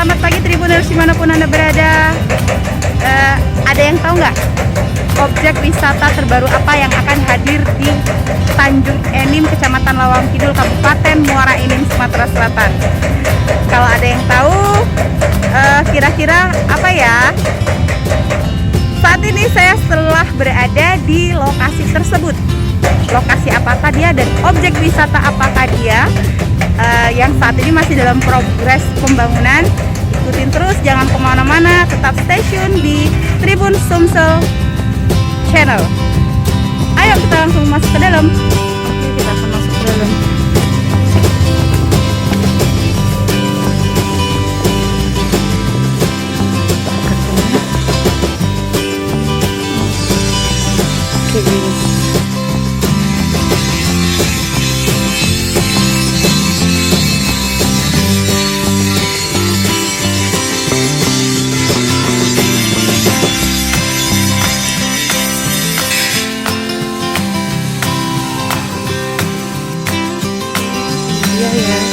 Selamat pagi Tribuners dimanapun Anda berada. Ada yang tahu nggak objek wisata terbaru apa yang akan hadir di Tanjung Enim, Kecamatan Lawang Kidul, Kabupaten Muara Enim, Sumatera Selatan? Kalau ada yang tahu, kira-kira apa ya? Saat ini saya telah berada di lokasi tersebut. Lokasi apakah dia dan objek wisata apakah dia? Yang saat ini masih dalam progres pembangunan. Ikutin terus, jangan kemana-mana, tetap stay tune di Tribun Sumsel Channel. Ayo kita langsung masuk ke dalam. Oke, kita akan masuk ke dalam. Oke, iya ya. Oke.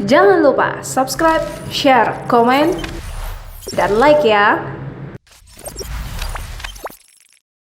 Jangan lupa subscribe, share, komen, dan like ya.